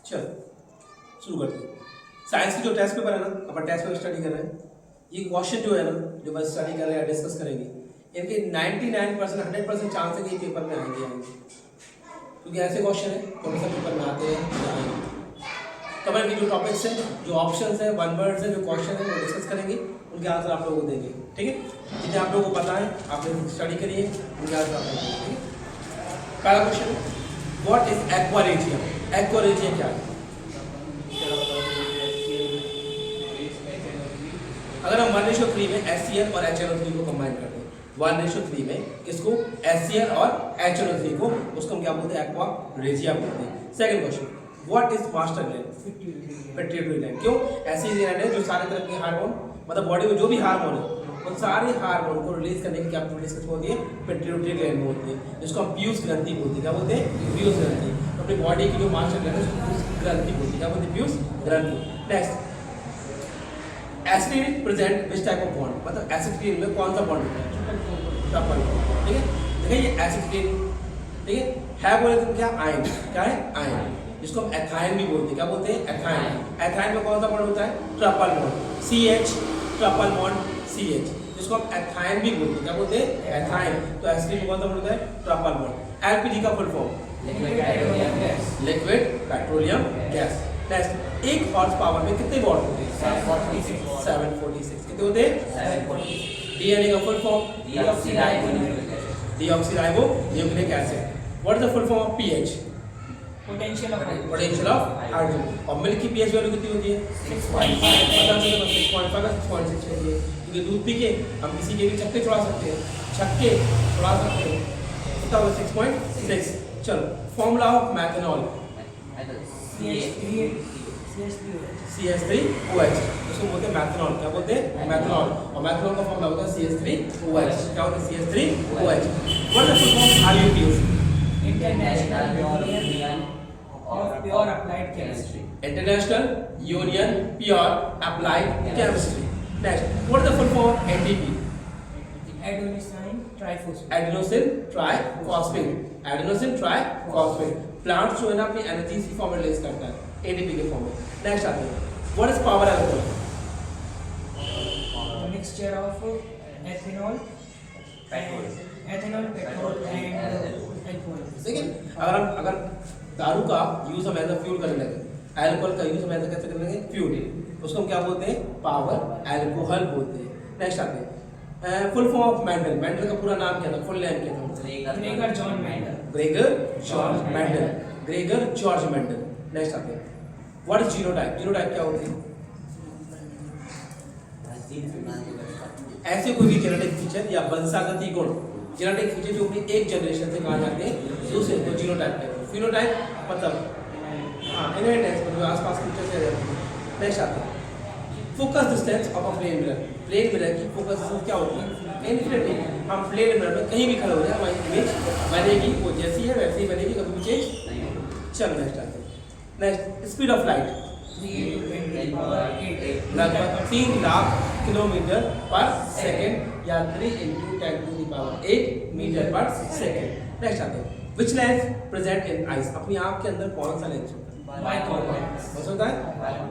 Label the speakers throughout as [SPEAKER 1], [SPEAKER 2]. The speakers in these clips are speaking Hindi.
[SPEAKER 1] चल शुरू करते हैं। साइंस की जो टेस्ट पेपर है ना, अपन टेस्ट पेपर स्टडी कर रहे हैं, ये क्वेश्चन जो है ना, जो बस स्टडी कर रहे हैं, डिस्कस करेंगे, इनके 99% 100% चांस है कि ये पेपर में आएंगे क्योंकि ऐसे क्वेश्चन है कौन सा पेपर में आते हैं। तो अपन की जो टॉपिक्स हैं, जो ऑप्शंस हैं, वन वर्ड्स हैं, जो क्वेश्चन है वो डिस्कस करेंगे, उनके आंसर आप लोगों को देंगे। ठीक है, जितने आप लोगों को पता है आपने स्टडी करिए, उनके आंसर आप लोगों को देंगे। पहला question, what is aqua regia? Aqua regia क्या है? अगर हम 1:3 में HCl और HNO3 को कंबाइन करते हैं, 1:3 में किसको? HCl और HNO3 को, उसको हम क्या बोलते हैं? एक्वारेजिया बोलते हैं। Second question, what is master gland? Pituitary gland. क्यों? ऐसी ग्लैंड है जो सारे तरह के हार्मोन, मतलब बॉडी में जो भी हार्मोन है उन सारे हार्मोन को रिलीज करने की कैपेबिलिटी किसको होती है? पिट्यूटरी ग्लैंड होती है, जिसको हम पीयूष ग्रंथि बोलते हैं। क्या बोलते हैं? पीयूष ग्रंथि। अपनी बॉडी की जो मास्टर ग्लैंड है उसको पीयूष ग्रंथि बोलते हैं। क्या बोलते हैं? पीयूष ग्रंथि। Next, acid present which type of bond? मतलब एसिड में कौन सा बॉन्ड होता है? Triple bond. ठीक है, देखिए ये एसिड, ठीक है बोले तो क्या? आयन। क्या है? आयन, जिसको हम एथाइन भी बोलते हैं। क्या बोलते हैं? एथाइन। एथाइन में कौन सा बॉन्ड होता है? Triple bond, CH, triple bond CH, जिसको हम एथाइन भी बोलते हैं। क्या बोलते हैं? एथाइन। तो एसिड में कौन सा बॉन्ड होता है? Triple bond. LPG का full form? Liquid petroleum gas. Next, एक हॉर्स पावर में कितने वॉट होते हैं? 746। कितने होते हैं? DNA का full form? Deoxyribo nucleic acid. What is the full form of pH? Potential of hydrogen. और मिल्क की pH वैल्यू कितनी होती है? 6.5। पता चला 6.5 या 6.6 होती है, क्योंकि दूध पी के हम किसी के भी छक्के छुड़ा सकते हैं, छक्के छुड़ा सकते हैं। कितना होगा? 6.6। चलो, फॉर्मूला ऑफ मैथनॉल? CH3OH, इसको बोलते हैं मैथनॉल। क्या बोलते हैं? मैथनॉल। और मैथनॉल का फॉर्मूला होता है CH3OH। क्या होता है? CH3OH। What is the full form of IUPAC?
[SPEAKER 2] International union of pure applied chemistry.
[SPEAKER 1] International union pure applied chemistry. Next, what is the full form of ATP?
[SPEAKER 2] Adenosine triphosphate.
[SPEAKER 1] Adenosine triphosphate. Adenosine triphosphate. Plants जो है ना अपनी एनर्जी इसी फॉर्म में रिलीज करता है, ATP के फॉर्म में। नेक्स्ट आते हैं, what is power alcohol?
[SPEAKER 2] Mixture of ethanol, petrol and alcohol.
[SPEAKER 1] ठीक है, अगर दारू का यूज हम एज अ फ्यूल करने लगे, अल्कोहल का यूज हम एज अ कैसे करने लगे? फ्यूल, उसको हम क्या बोलते हैं? पावर एल्कोहल बोलते हैं। नेक्स्ट आते हैं, full form of Mendel. Mendel का पूरा नाम क्या था? फुल नेम क्या था?
[SPEAKER 2] Gregor John Mendel.
[SPEAKER 1] Gregor George Mendel. Gregor George Mendel. Next आते हैं, व्हाट इज जीनोटाइप? जीनोटाइप क्या होती है? ऐसे कोई भी जेनेटिक फीचर या वंशागति गुण, जेनेटिक फीचर जो अपनी एक जनरेशन से कहा जाते हैं दूसरे को जीनोटाइप कहते हैं। फिनोटाइप मतलब इनहेरिटेंस, मतलब आसपास फीचर से रहते हैं। नेक्स्ट आते हैं, focus distance of a plane mirror. Plane mirror की फोकस डिस्टेंस क्या होती है? इन्फिनिटी। हम प्लेन मिरर में कहीं भी खड़े हो जाए हमारी इमेज बनेगी, वो जैसी है वैसी ही बनेगी, कभी भी चेंज नहीं होगी। चल नेक्स्ट आते हैं, नेक्स्ट, स्पीड ऑफ लाइट लगभग 3 लाख किलोमीटर पर सेकेंड या 3 × 10⁸ मीटर पर सेकेंड। नेक्स्ट आते हैं, which lens present in eyes? अपनी आंख के अंदर कौन सा लेंस होता है?
[SPEAKER 2] बाइकॉन्वेक्स।
[SPEAKER 1] होता है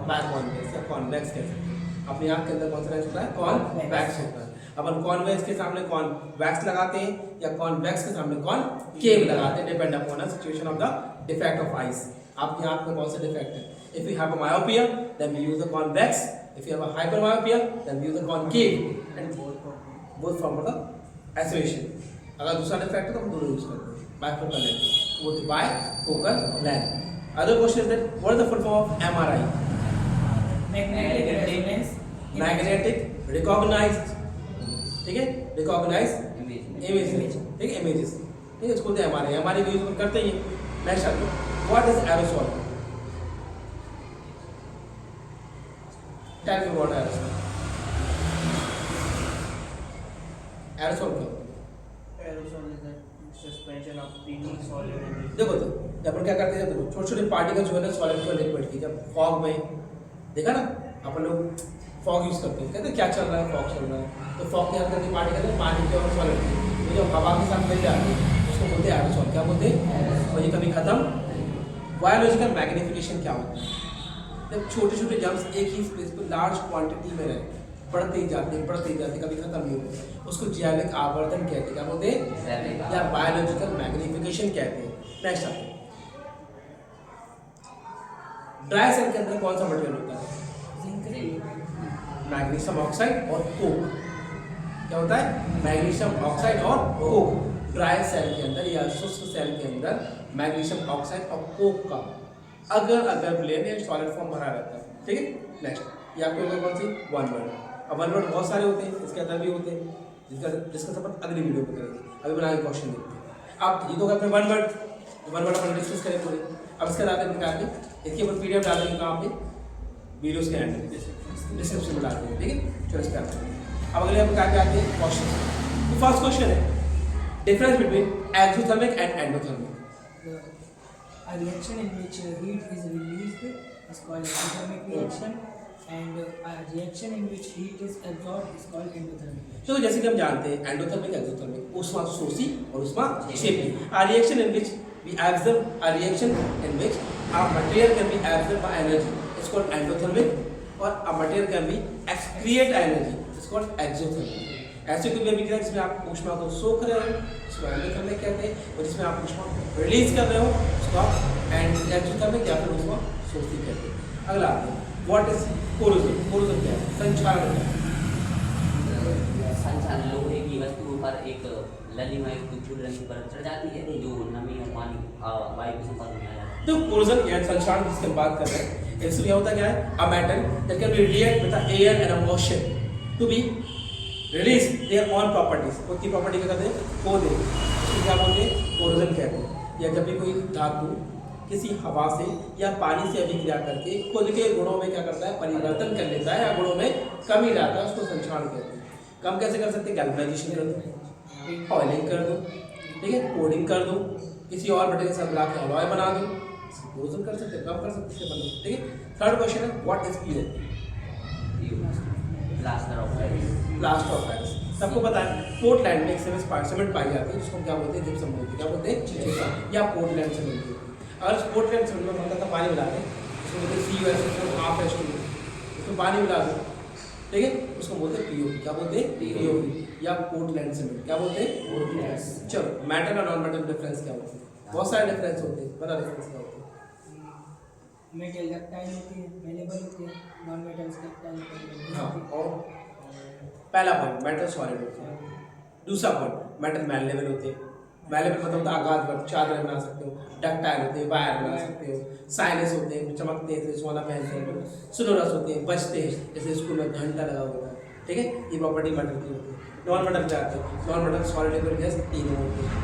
[SPEAKER 1] बाइकॉन्वेक्स या कॉन्वेक्स कहते हैं। अपनी आंख के अंदर कौन सा लेंस होता है? कॉन्वेक्स होता है। अपन कॉन्वेक्स के सामने कॉन्वेक्स लगाते हैं या कॉन्वेक्स के सामने कॉनकेव लगाते हैं, depend upon the situation of the defect of eyes. आपकी आंख में कौन सा डिफेक्ट है? If you have a myopia, then we use the convex. If you have a hypermyopia, then we use the concave. And both form of the association. अगर दूसरा डिफेक्ट है तो हम दोनों यूज करते हैं। बाइफोकल लेंस, वो bifocal lens. Other question is that what is the full form of MRI?
[SPEAKER 2] Magnetic resonance.
[SPEAKER 1] Magnetic recognized, ठीक है, recognized images, ठीक है, images, ठीक है, इसको बोलते हैं MRI। MRI का यूज करते ही हैं। नेक्स्ट आते हैं, what is aerosol? Tell me what aerosol? Aerosol क्या?
[SPEAKER 3] Aerosol is the suspension of tiny solid and
[SPEAKER 1] देखो तो जब अपन क्या करते हैं, देखो छोटे छोटे पार्टिकल जो है ना सॉलिड और लिक्विड की, जब फॉग में देखा ना अपन लोग फॉग यूज करते हैं, कहते हैं क्या चल रहा है? फॉग चल रहा है। तो फॉग के अंदर के पार्टिकल है पानी के और सॉलिड के, तो जब हवा के साथ मिल जाते हैं उसको बोलते हैं एरोसॉल। क्या बोलते हैं? और ये कभी खत्म बायोलॉजिकल मैग्निफिकेशन क्या होता है? जब छोटे छोटे जर्म्स एक ही स्पेस पर लार्ज क्वांटिटी में रहे, बढ़ते ही जाते कभी खत्म नहीं होते, उसको जैविक आवर्धन कहते हैं। क्या बोलते हैं? या बायोलॉजिकल मैग्निफिकेशन कहते हैं। नेक्स्ट आते हैं, ड्राई सेल के अंदर कौन सा मटेरियल होता है? मैग्नीशियम ऑक्साइड और कोक। क्या होता है? मैग्नीशियम ऑक्साइड और कोक। ड्राई सेल के अंदर या शुष्क सेल के अंदर मैग्नीशियम ऑक्साइड और कोक का अगर प्लेन या सॉलिड फॉर्म भरा रहता है। ठीक है, नेक्स्ट ये आपको कौन सी? One word. अब वन वर्ड बहुत सारे होते हैं, इसके अंदर भी होते हैं, जिसका सब अगली वीडियो में करेंगे। अभी बना के क्वेश्चन देखते हैं। आप ये तो अपने वन वर्ड अपन डिस्कस करें पूरे। अब इसके बाद निकाल के इसके ऊपर पीडीएफ डाल देंगे कहाँ पे? वीडियोस के एंड में डिस्क्रिप्शन में डाल देंगे। ठीक है, चलो इस पे आते हैं। अब अगले हम क्या आते हैं क्वेश्चन। तो फर्स्ट क्वेश्चन है difference between exothermic and endothermic.
[SPEAKER 2] A reaction in which heat is released is called exothermic reaction, and a reaction in which heat is absorbed is called endothermic reaction.
[SPEAKER 1] तो जैसे कि हम जानते हैं एंडोथर्मिक एक्सोथर्मिक, ऊष्मा शोषी और ऊष्मा क्षेपी। A reaction in which we absorb, a reaction in which a material can be absorbed by energy is called endothermic, और a material can be excrete energy is called exothermic। ऐसे कोई भी अभिक्रिया जिसमें आप ऊष्मा को सोख रहे हो उसको एंडोथर्मिक कहते हैं, और जिसमें आप ऊष्मा रिलीज कर रहे हो उसको आप एक्सोथर्मिक या फिर ऊष्मा शोषी कहते हैं। अगला आते हैं व्हाट इज कोरोजन। कोरोजन क्या है? संक्षारण क्या है?
[SPEAKER 4] संचालन लोहे की वस्तु पर एक ललिमा एक कुछ रंग की परत चढ़ जाती है जो नमी और पानी वायु के संपर्क में आ जाता है।
[SPEAKER 1] तो कोरोजन या संक्षारण जिसकी हम बात कर रहे हैं, इसमें क्या होता क्या है? A metal that can be react with the air and a motion to be release there on properties. उसकी प्रॉपर्टी क्या कहते हैं? खो दे, उसको क्या बोलते हैं? कोरोजन कहते हैं। या जब भी कोई धातु किसी हवा से या पानी से अभिक्रिया करके खुद के गुणों में क्या करता है? परिवर्तन कर लेता है या गुणों में कमी लाता है, उसको संक्षारण कहते हैं। कम कैसे कर सकते हैं? गैल्वेनाइजेशन कर दो, ऑयलिंग कर दो, ठीक है, कोडिंग कर दो, किसी और मटेरियल के साथ मिला के अलॉय बना दो, कोरोजन कर सकते हैं, कम कर सकते हैं। ठीक है, थर्ड क्वेश्चन है what is POP.
[SPEAKER 4] Plaster of Paris.
[SPEAKER 1] Plaster of Paris सबको पता है। पोर्टलैंड में एक सीमेंट पाई जाती है जिसको हम क्या बोलते हैं? जिप्सम बोलते हैं। क्या बोलते हैं? जिप्सम या पोर्टलैंड से मिलती है। अगर उस पोर्टलैंड से मिलने में पानी मिला दें, उसको बोलते हैं CuSO2, उसमें पानी मिला दो, ठीक है, उसको बोलते हैं पीओपी। क्या बोलते हैं? पीओपी या पोर्टलैंड सीमेंट। क्या बोलते हैं? पोर्टलैंड। चलो मेटल और नॉन मेटल डिफरेंस क्या होते हैं? बहुत सारे डिफरेंस होते हैं, बता डिफरेंस क्या होते हैं?
[SPEAKER 2] मेटल डक्टाइल होती है, मेलेबल होती है, नॉन मेटल्स डक्टाइल
[SPEAKER 1] हाँ,
[SPEAKER 2] होती है।
[SPEAKER 1] और पहला पॉइंट मेटल सॉलिड होते हैं। दूसरा पॉइंट मेटल मैलेबल होते हैं। मैलेबल मतलब आघात पर चादर बना सकते हो, डक्टाइल होते हैं, वायर बना सकते हो, साइनस होते हैं, चमकते हैं, सोना पहनते हैं, सोलोरस होते हैं, बचते हैं, जैसे स्कूल में घंटा लगा होता है। ठीक है, ये प्रॉपर्टी मेटल की होती है। नॉन मेटल क्या होते हैं? नॉन मेटल सॉलिड गैस तीनों होते हैं।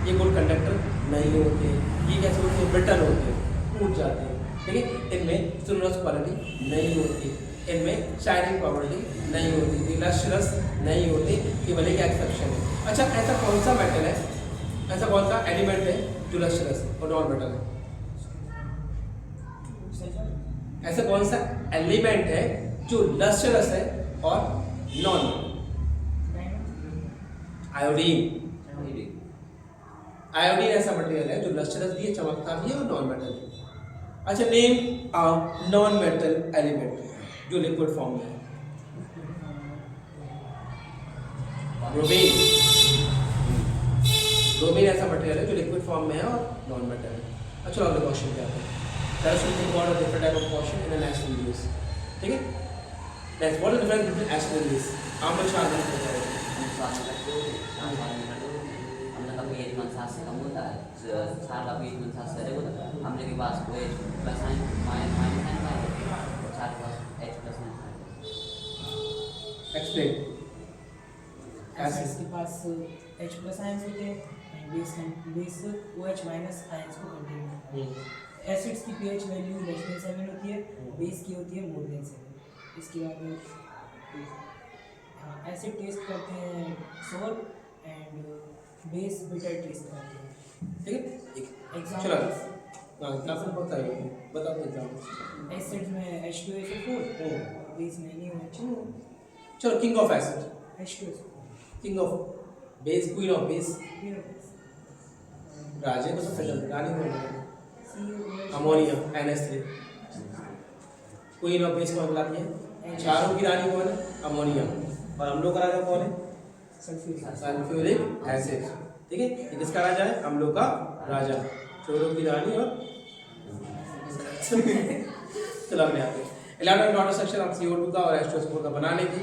[SPEAKER 1] ये गुड कंडक्टर नहीं होते, ये कैसे होते हैं? ब्रिटल होते हैं, टूट जाते हैं। ठीक है, इनमें सोलोरस क्वालिटी नहीं होती, इनमें शाइनिंग प्रॉपर्टी नहीं होती, लस्ट्रस नहीं होती, ये भले का एक्सेप्शन है। अच्छा, ऐसा कौन सा मेटल है, ऐसा कौन सा एलिमेंट है जो लस्ट्रस और नॉन मेटल है? ऐसा कौन सा एलिमेंट है जो लस्ट्रस है और नॉन मेटल? आयोडीन। आयोडीन ऐसा मटेरियल है जो लस्ट्रस भी है, चमकता भी है और नॉन मेटल है। अच्छा, name a non metal element जो लिक्विड फॉर्म में है। ब्रोमीन। ब्रोमीन ऐसा मटेरियल है जो लिक्विड फॉर्म में है और नॉन मेटल है। अच्छा, अगला क्वेश्चन क्या है? That's we think about different type of question in the next videos. ठीक है, that's what is the difference between acid and base. आप लोग शायद नहीं पता है।
[SPEAKER 4] हमने का पीएच 7 से कम होता है, क्षार का पीएच 7 से अधिक होता है। हमने के पास OH plus ion minus ion है, क्षार के पास H प्लस आयन है।
[SPEAKER 1] एक्सप्लेन।
[SPEAKER 2] एसिड्स के पास H प्लस आयंस होते हैं and base OH minus ions को कंटेन करता है। एसिड्स की pH वैल्यू लेस देन 7 होती है, बेस की होती है मोर देन 7। इसके बाद एसिड टेस्ट करते हैं सोर एंड बेस बिटर टेस्ट करते हैं।
[SPEAKER 1] ठीक है, चलो
[SPEAKER 2] एग्जांपल्स
[SPEAKER 1] हाँ, एग्जांपल बता दो एग्जांपल।
[SPEAKER 2] एसिड्स में H2SO4 बेस में NaOH।
[SPEAKER 1] चलो, king of acid,
[SPEAKER 2] H2SO4
[SPEAKER 1] king of base, queen of base, राजे को सबसे जल्दी रानी बोल रहे हैं। Ammonia NH3। Queen of base कौन कहलाती है? चारों की रानी कौन है? अमोनिया। और अम्लों का राजा कौन है? Sulphuric acid. ठीक है, ये किसका राजा है? अम्लों का राजा, चोरों की रानी और चलो अपने आते हैं। इलेक्ट्रॉनिक डॉटर सेक्शन आप CO2 का और H2SO4 का बनाने की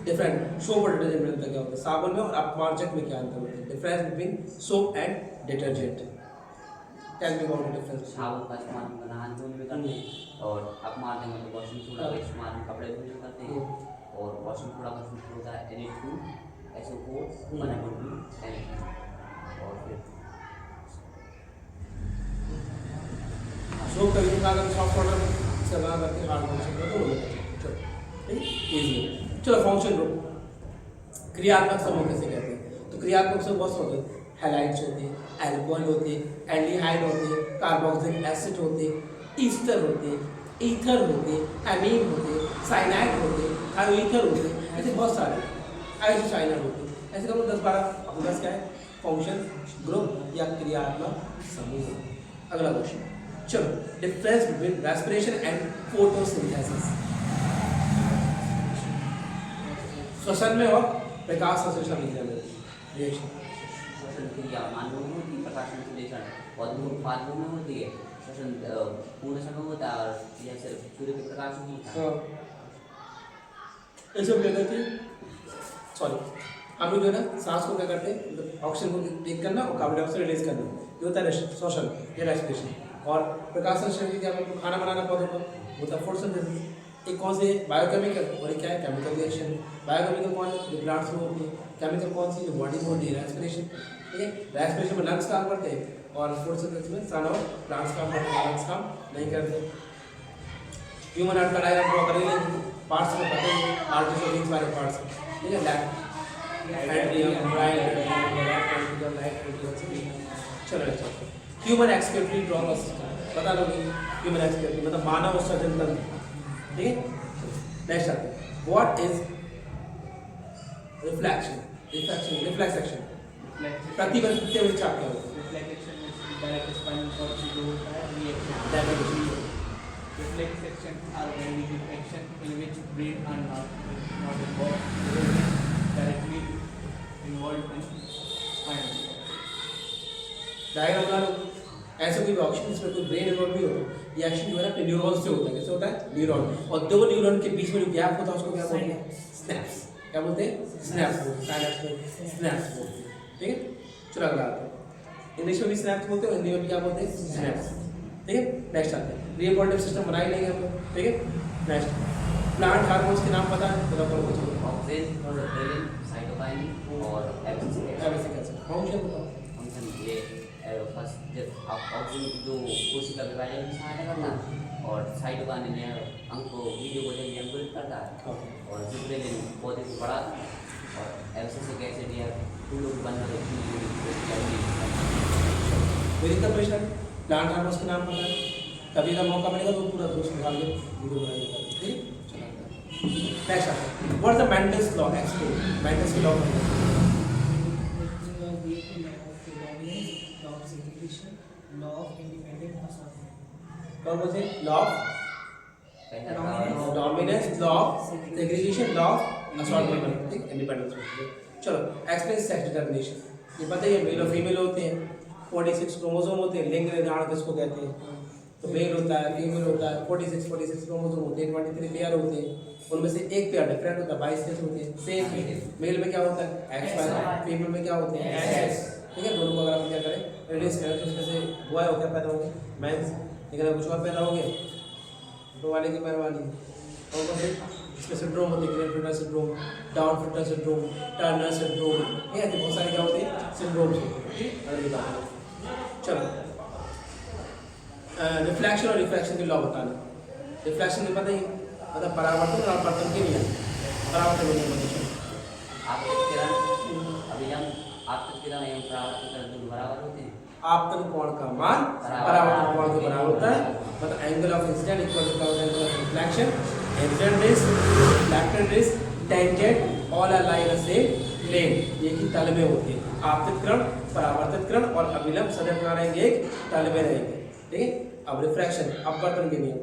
[SPEAKER 1] डिफरेंट सोप और डिटर्जेंट में अंतर क्या होता है, साबुन में और अपमार्जक में क्या अंतर होता है? Difference between soap and detergent. Tell me about the difference.
[SPEAKER 4] साबुन का इस्तेमाल हम नहाने धोने में करते हैं और अपमार्जक मतलब वॉशिंग सोडा का इस्तेमाल हम कपड़े धोने में करते हैं। और वॉशिंग सोडा का सूत्र होता है Na2SO4 और फिर
[SPEAKER 1] सोप का यूज अगर सॉफ्ट पाउडर से लगा करके हार्ड पाउडर से तो चलो ठीक इजी है। चलो फंक्शन ग्रुप क्रियात्मक समूह किसे कहते हैं? तो क्रियात्मक समूह बहुत होते हैं, हैलाइड्स होते हैं, एल्कोहल होते हैं, एल्डिहाइड होते हैं, कार्बोक्सिलिक एसिड होते हैं, ईस्टर होते हैं, ईथर होते हैं, एमीन होते हैं, साइनाइड होते हैं, थायोईथर होते हैं, ऐसे बहुत सारे आइसोसाइनाइड होते हैं। ऐसे करो 10-12 अपने पास क्या है? फंक्शन ग्रुप या क्रियात्मक समूह। अगला क्वेश्चन, चलो difference between respiration and photosynthesis. श्वसन में और प्रकाश संश्लेषण में क्या रिएक्शन?
[SPEAKER 4] श्वसन क्रिया मानव में होती है, प्रकाश संश्लेषण पौधों पादपों में होती है, श्वसन पूर्ण समय होता है और यह सिर्फ सूर्य के प्रकाश में होता है।
[SPEAKER 1] ऐसे क्या करते हैं? सॉरी, हम लोग जो है ना सांस को क्या करते हैं? ऑक्सीजन को टेक करना और कार्बन डाइऑक्साइड रिलीज करना, ये होता है श्वसन या रेस्पिरेशन। और प्रकाश संश्लेषण क्या है? खाना बनाना पौधों को होता है फोटोसिंथेसिस। एक कौन से बायोकेमिकल और एक क्या है? Chemical reaction. बायोकेमिकल कौन है? जो प्लांट्स में होती है। केमिकल कौन सी? जो बॉडी में होती है, रेस्पिरेशन। ठीक है, रेस्पिरेशन में लंग्स काम करते हैं और फोटोसिंथेसिस में सन और प्लांट्स काम करते हैं, लंग्स काम नहीं करते। ह्यूमन हार्ट का डायग्राम ड्रॉ करेंगे, पार्ट्स को पता है, आर्टिफिशियल विंग्स वाले पार्ट्स। ठीक है, lab atrium, right atrium, left atrium, right atrium. चलो अच्छा, ह्यूमन एक्सक्रीटरी ड्रॉ कर सकते हैं, बता लोगे ह्यूमन एक्सक्रीटरी मतलब मानव उत्सर्जन तंत्र। ठीक है, नेक्स्ट आते हैं, what is reflection? Reflex action, प्रतिवर्ती चाप क्या होता है?
[SPEAKER 3] रिफ्लेक्शन डायरेक्ट स्पाइनल कॉर्ड से जो होता है reaction. Reflection are very action in which brain and not involved, directly involved in spinal cord.
[SPEAKER 1] Diagram बना लो, ऐसे कोई ऑप्शन इसमें कोई ब्रेन इन्वॉल्व नहीं होता, ये एक्शन जो है ना अपने न्यूरॉन से होता है। कैसे होता है? न्यूरॉन, और दो न्यूरॉन के बीच में जो गैप होता है उसको क्या बोलते हैं? स्नैप्स। क्या बोलते हैं? स्नैप्स बोलते हैं, स्नैप्स बोलते हैं। ठीक है, चलो अगला आते हैं। इंग्लिश में भी स्नैप्स बोलते हैं, हिंदी में भी क्या बोलते हैं? स्नैप्स। ठीक है, नेक्स्ट आते हैं, रिप्रोडक्टिव सिस्टम बना ही लेंगे हम लोग। ठीक है, नेक्स्ट प्लांट हार्मोन्स के नाम पता है? बताओ कौन कौन से?
[SPEAKER 4] ऑक्सीजन, प्रोटीन, साइटोकाइन और एब्सिक
[SPEAKER 1] एसिड। फंक्शन बताओ।
[SPEAKER 4] फंक्शन ये फर्स्ट जब आप ऑक्सीजन जो कोशिका विभाजन में सहायता करता है और साइटोकाइन ने अंग को वीडियो को जल्दी अंकुरित करता है और जिब्रेलिन पौधे को बढ़ाता है और एब्सिक एसिड या फूलों को बनना
[SPEAKER 1] प्रश्न, प्लांट हार्मोन्स के नाम पता है? कभी का मौका मिलेगा तो पूरा दोस्त निकाल के वीडियो बनाएगा। ठीक, नेक्स्ट आता है, what is the Mendel's law? Explain Mendel's law. कौन कौन से? Law of dominance, law of segregation, law of assortment. ठीक, इंडिपेंडेंस। चलो एक्सप्लेन सेक्स डिटर्मिनेशन। ये पता ही है, मेल और फीमेल होते हैं, 46 क्रोमोसोम होते हैं, लिंग निर्धारण किसको कहते हैं? तो मेल होता है, फीमेल होता है, 46 क्रोमोसोम होते हैं, 23 पेयर होते हैं, उनमें से एक पेयर डिफरेंट होता है, 22 कैसे होते हैं? सेम। मेल में क्या होता है? XY, फीमेल में क्या होते हैं? SS। ठीक है, दोनों को अगर आप क्या करें रिलीज करें तो उसमें से बॉय होकर पैदा होंगे, मेंस। लेकिन अगर कुछ और पैदा होंगे तो वाले की मेहरबानी। और कौन से? इसमें सिंड्रोम होते हैं, Klinefelter syndrome, down filter syndrome, Turner syndrome, ये ऐसे बहुत सारे क्या होते हैं? सिंड्रोम्स होते हैं। ठीक, अगली बात। चलो रिफ्लेक्शन और रिफ्रैक्शन के लॉ बताना। रिफ्लेक्शन के पता ही मतलब परावर्तन और अपवर्तन के नियम। परावर्तन के नियम बताइए।
[SPEAKER 4] आपतित किरण अभिलंब आपतित किरण एवं परावर्तित किरण दोनों बराबर होते हैं।
[SPEAKER 1] आपतन कोण का मान परावर्तन कोण के बराबर होता है, मतलब angle of incident equal to angle of reflection. Incident rays, reflected rays, tangent all are line a same plane, ये की तल में होती है। आपतित किरण, परावर्तित किरण और अभिलंब सदैव कहाँ रहेंगे? एक तल में रहेंगे। ठीक है, अब रिफ्रैक्शन, अपवर्तन के नियम,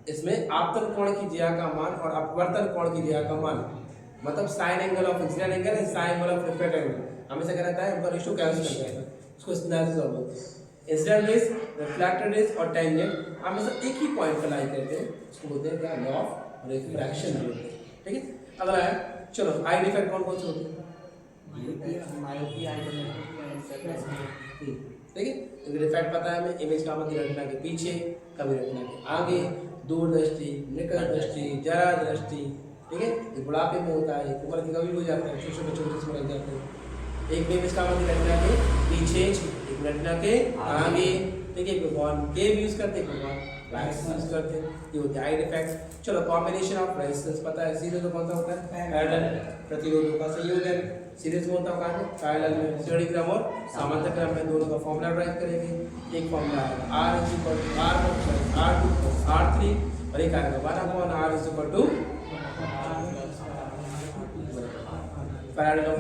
[SPEAKER 1] इसमें आपतन कोण की ज्या का मान और अपवर्तन कोण की ज्या का मान, मतलब sign angle of incident angle and sign angle of reflected angle हमेशा क्या रहता है, उनका रेशियो कैंसिल कर देता है, इसको एनालिसिस ऑफ बोलते हैं। इंसिडेंट रेज, रिफ्लेक्टेड रेज और टेंजेंट हमेशा एक ही पॉइंट पर लाई करते हैं, इसको बोलते हैं क्या, लॉ ऑफ रिफ्रैक्शन बोलते हैं। ठीक है, अगला है, चलो आई डिफेक्ट कौन कौन से होते हैं?
[SPEAKER 3] मायोपिया, हाइपरमेट्रोपिया,
[SPEAKER 1] ठीक है, तो डिफेक्ट पता है हमें, इमेज का मतलब रेटिना के पीछे, कभी रेटिना के आगे, दूरदृष्टि, निकट दृष्टि, जरा दृष्टि। ठीक है, ये बुढ़ापे में होता है, उम्र की कभी भी हो जाता है, छोटे बच्चों को चश्मा लग जाते हैं। एक में इसका मतलब रेटिना के पीछे, एक रेटिना के आगे। ठीक है, कॉनकेव यूज करते हैं, वैक्स यूज करते हैं, ये होता है आई डिफेक्ट। चलो कॉम्बिनेशन ऑफ रेजिस्टेंस पता है, सीरीज में कौन सा होता है, पैरेलल, प्रतिरोधों का संयोजन। सीरीज में होता है पैरेलल में श्रेणी क्रम और समांतर क्रम में दोनों का फॉर्मूला ड्राइव करेंगे। एक फॉर्मूला आएगा R = R1 R2 R3 और एक आएगा 1/R = पैरेलल ऑफ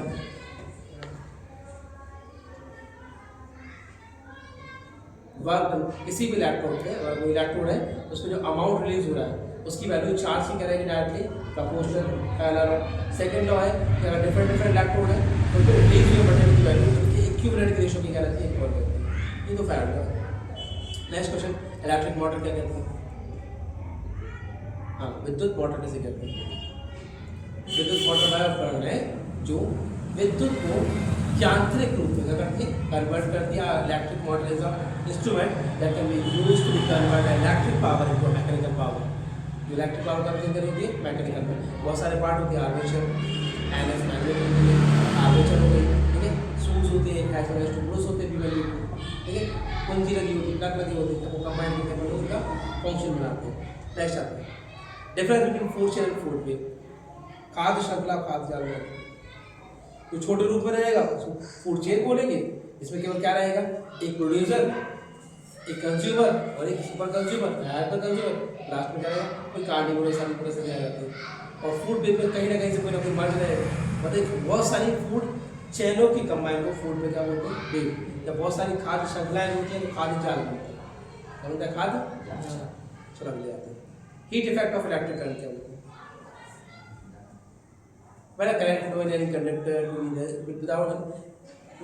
[SPEAKER 1] वर्क किसी भी इलेक्ट्रोड पे, अगर कोई इलेक्ट्रोड है तो उसमें जो अमाउंट रिलीज हो रहा है उसकी वैल्यू चार्ज की करेगी directly proportional parallel. Second law है कि अगर डिफरेंट इलेक्ट्रोड है तो रिलीज हुए मटेरियल की वैल्यू उनकी इक्विवेलेंट की रेशियो की क्या रहती है, इक्वल रहती है। ये तो पैरेलल है। नेक्स्ट क्वेश्चन, इलेक्ट्रिक मोटर क्या कहते हैं? हाँ, विद्युत मोटर कैसे कहते हैं? विद्युत मोटर वह उपकरण है जो विद्युत को यांत्रिक रूप में क्या करती है, कन्वर्ट करती है। Electric motor is a instrument that can be used to convert electric power into mechanical power. जो इलेक्ट्रिक पावर कब कितनी होती है, मैकेनिकल में। बहुत सारे पार्ट होते हैं, आर्मेचर, एनएस मैग्नेट होती है, आर्मेचर हो गई, ठीक है, शूज होते हैं, एसएस टू ब्रूस होते हैं, बीवेल, ठीक है, कुंजी लगी होती है, प्लग लगी होती है, वो कंबाइन करके हम उसका फंक्शन बनाते हैं। नेक्स्ट आता है difference between food chain and food web. खाद्य श्रृंखला, खाद्य जाल में जो छोटे रूप में रहेगा उसको फूड चेन बोलेंगे। इसमें केवल क्या रहेगा, एक प्रोड्यूसर, एक कंज्यूमर और एक super consumer, hyper consumer, last में क्या रहेगा, कोई कार्निवोरस कार्निवोरस से जाते हैं। और फूड वेब में कहीं ना कहीं से कोई ना कोई मर्ज रहेगा, मतलब बहुत सारी फूड चैनों की कंबाइन को फूड में क्या बोलते हैं, वेब। जब बहुत सारी खाद्य श्रृंखलाएं होती हैं तो खाद्य जाल बनता है, क्या बनता है, खाद्य। चलो अगले आते हैं, heat effect of electric current क्या बोलते हैं? When a current flow in any conductor to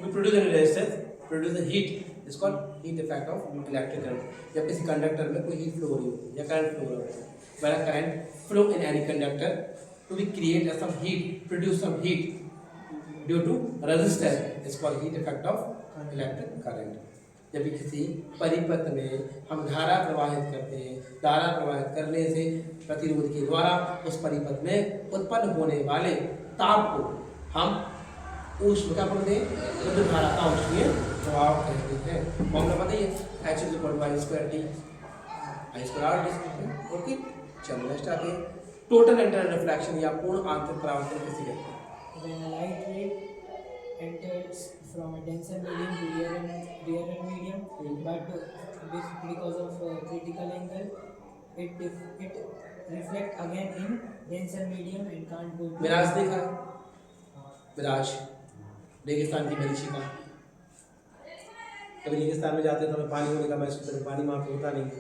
[SPEAKER 1] be produce any resistance, produce a heat, is called heat effect of electric current. जब किसी कंडक्टर में कोई हीट फ्लो हो रही हो या करंट फ्लो हो रहा है, when a current flow in any conductor to be create some heat, produce some heat due to resistance, is called heat effect of electric current. जब भी किसी परिपथ में हम धारा प्रवाहित करते हैं, धारा प्रवाहित करने से प्रतिरोध के द्वारा उस परिपथ में उत्पन्न होने वाले ताप को हम ऊष्मा क्या बोलते हैं, विद्युत धारा का ऊष्मीय प्रभाव कहते हैं। फॉर्मूला बताइए, H = I² I²R। ओके, चलो नेक्स्ट आते हैं, टोटल इंटरनल रिफ्लेक्शन या पूर्ण आंतरिक परावर्तन किसे कहते हैं?
[SPEAKER 2] When a light ray enters from a denser medium to rarer medium, but because of critical angle, it reflect again in denser medium and can't go to
[SPEAKER 1] Miraj देखा है? मिराज रेगिस्तान की मरीचिका। कभी रेगिस्तान में जाते हैं तो हमें पानी होने का महसूस करते, पानी वहाँ पे होता नहीं है,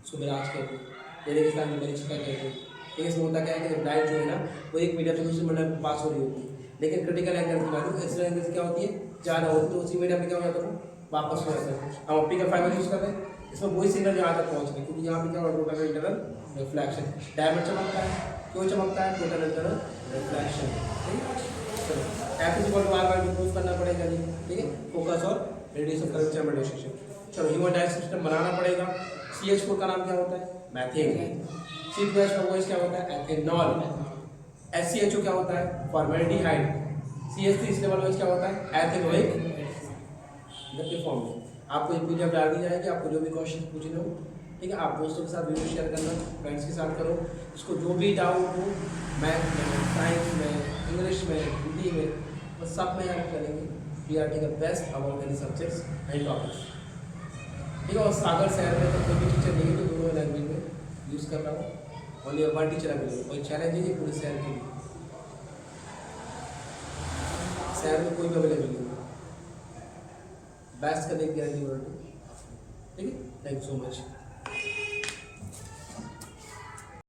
[SPEAKER 1] उसको मिराज कहते हैं, ये रेगिस्तान की मरीचिका कहते हैं। ठीक है, इसमें होता क्या है कि लाइट जो है ना वो एक मीडियम से दूसरे मीडियम में पास हो रही होती है, लेकिन क्रिटिकल एंगल की वैल्यू एक्सरे एंगल से क्या होती है, ज़्यादा होती है, तो उसी मीडियम में क्या हो जाता है, वापस हो जाता है। हम ऑप्टिकल फाइबर यूज़ कर रहे हैं, इसमें वही सिग्नल यहाँ तक पहुँच रही, क्योंकि यहाँ पे क्या हो रहा है, इंटरनल रिफ्लेक्शन। डायमंड चमकता है, क्यों चमकता है, टोटल इंटरनल रिफ्लेक्शन। ठीक है, चलो F बार बार प्रूफ करना पड़ेगा नहीं, ठीक है, फोकस और रेडिएशन कर्वेचर में रिलेशनशिप। चलो ह्यूमन डाइजेस्ट सिस्टम बनाना पड़ेगा। CH4 का नाम क्या होता है, मैथेन। C2H का OH क्या होता है, एथेनॉल। SCHO क्या होता है, फॉर्मेल्डिहाइड। CH3 लेवल OH क्या होता है, एथेनोइक के फॉर्म में। आपको एक PDF डाल दी जाएगी, आपको जो भी क्वेश्चन पूछने हो, ठीक है, आप दोस्तों के साथ वीडियो शेयर करना, फ्रेंड्स के साथ करो। इसको जो भी डाउट हो, मैथ में, साइंस में, इंग्लिश में, हिंदी में, वो सब में हेल्प करेंगे। We are take best about any subjects and topics. ठीक है, और सागर शहर में तो कोई भी टीचर नहीं है तो दोनों लैंग्वेज में यूज़ कर रहा हूँ, ओनली वन टीचर अवेलेबल। कोई चैलेंज है पूरे शहर के लिए, शहर में कोई भी अवेलेबल नहीं, बेस्ट करने की गारंटी। ठीक है, थैंक यू सो मच।